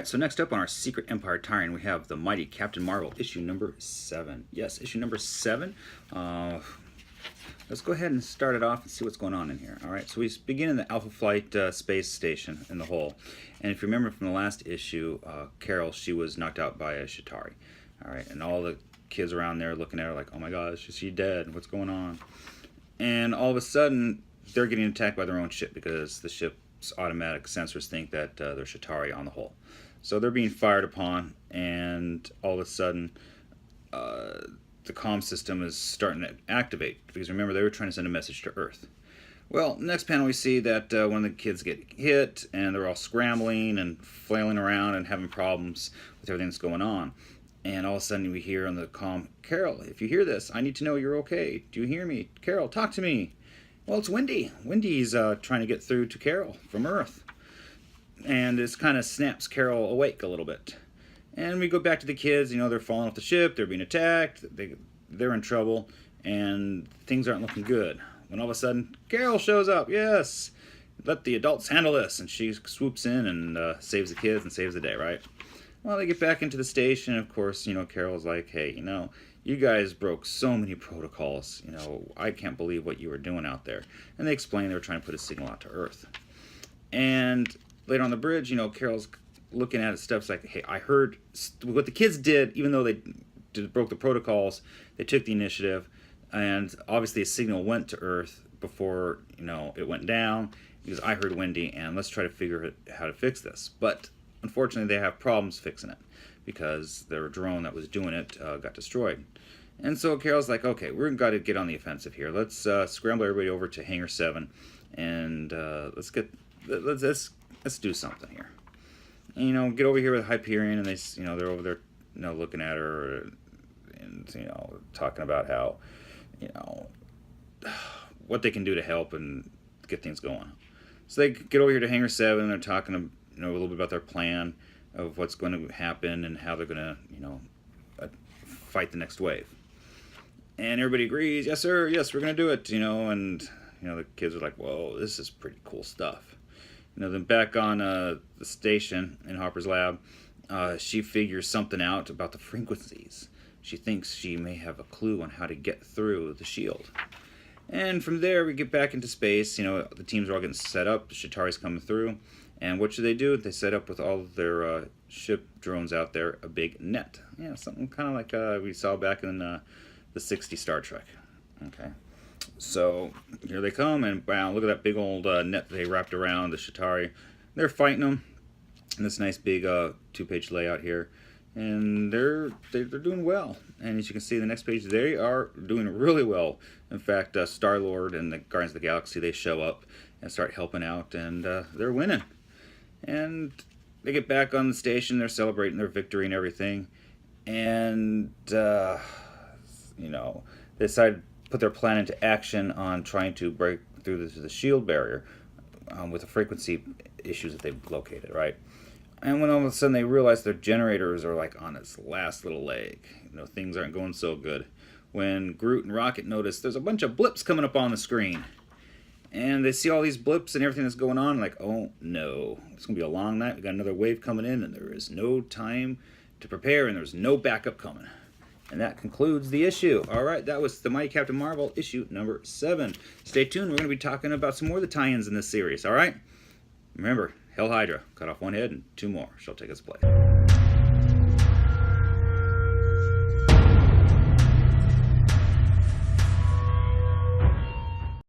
Alright, so next up on our Secret Empire tie-in, we have the Mighty Captain Marvel, issue number 7. Yes, issue number 7. Let's go ahead and start it off and see what's going on in here. Alright, so we begin in the Alpha Flight space station in the hole. And if you remember from the last issue, Carol, she was knocked out by a Chitauri. Alright, and all the kids around there looking at her like, oh my gosh, is she dead? What's going on? And all of a sudden, they're getting attacked by their own ship because the ship's automatic sensors think that they're Chitauri on the hull. So they're being fired upon, and all of a sudden, the comm system is starting to activate, because remember, they were trying to send a message to Earth. Well, next panel we see that one of the kids get hit, and they're all scrambling and flailing around and having problems with everything that's going on. And all of a sudden we hear on the comm, Carol, if you hear this, I need to know you're okay. Do you hear me? Carol, talk to me. Well, it's Wendy. Wendy's trying to get through to Carol from Earth. And this kind of snaps Carol awake a little bit. And we go back to the kids, you know, they're falling off the ship, they're being attacked, they're in trouble, and things aren't looking good. When all of a sudden, Carol shows up, yes! Let the adults handle this, and she swoops in and saves the kids and saves the day, right? Well, they get back into the station, and of course, you know, Carol's like, hey, you know, you guys broke so many protocols, you know, I can't believe what you were doing out there. And they explain they were trying to put a signal out to Earth. And later on the bridge, you know, Carol's looking at stuff like, hey, I heard what the kids did, even though they broke the protocols, they took the initiative, and obviously a signal went to Earth before, you know, it went down, because I heard Wendy, and let's try to figure out how to fix this. But unfortunately, they have problems fixing it, because their drone that was doing it got destroyed. And so Carol's like, okay, we're got to get on the offensive here. Let's scramble everybody over to Hangar 7, and let's do something here. And, you know, get over here with Hyperion, and they're over there, you know, looking at her, and, you know, talking about how, you know, what they can do to help and get things going. So they get over here to Hangar 7, and they're talking, you know, a little bit about their plan of what's going to happen and how they're going to, you know, fight the next wave. And everybody agrees, yes sir, yes, we're going to do it, you know, and, you know, the kids are like, whoa, this is pretty cool stuff. You know, then back on the station in Harper's lab, she figures something out about the frequencies. She thinks she may have a clue on how to get through the shield. And from there, we get back into space. You know, the teams are all getting set up. The Chitauri's coming through. And what should they do? They set up with all of their ship drones out there a big net. Yeah, something kind of like we saw back in the 60s Star Trek. Okay. So here they come, and wow, look at that big old net they wrapped around the Chitauri. They're fighting them in this nice big 2-page layout here, and they're doing well. And as you can see, the next page, they are doing really well. In fact, Star-Lord and the Guardians of the Galaxy, they show up and start helping out, and they're winning. And they get back on the station, they're celebrating their victory and everything, and you know, they decide put their plan into action on trying to break through the shield barrier with the frequency issues that they've located, right? And when all of a sudden they realize their generators are like on its last little leg, you know, things aren't going so good. When Groot and Rocket notice there's a bunch of blips coming up on the screen, and they see all these blips and everything that's going on, like, oh no, it's gonna be a long night. We got another wave coming in, and there is no time to prepare, and there's no backup coming. And that concludes the issue. All right, that was the Mighty Captain Marvel, issue number 7. Stay tuned. We're going to be talking about some more of the tie-ins in this series, all right? Remember, Hailing Hydra cut off one head and 2 more shall take its place.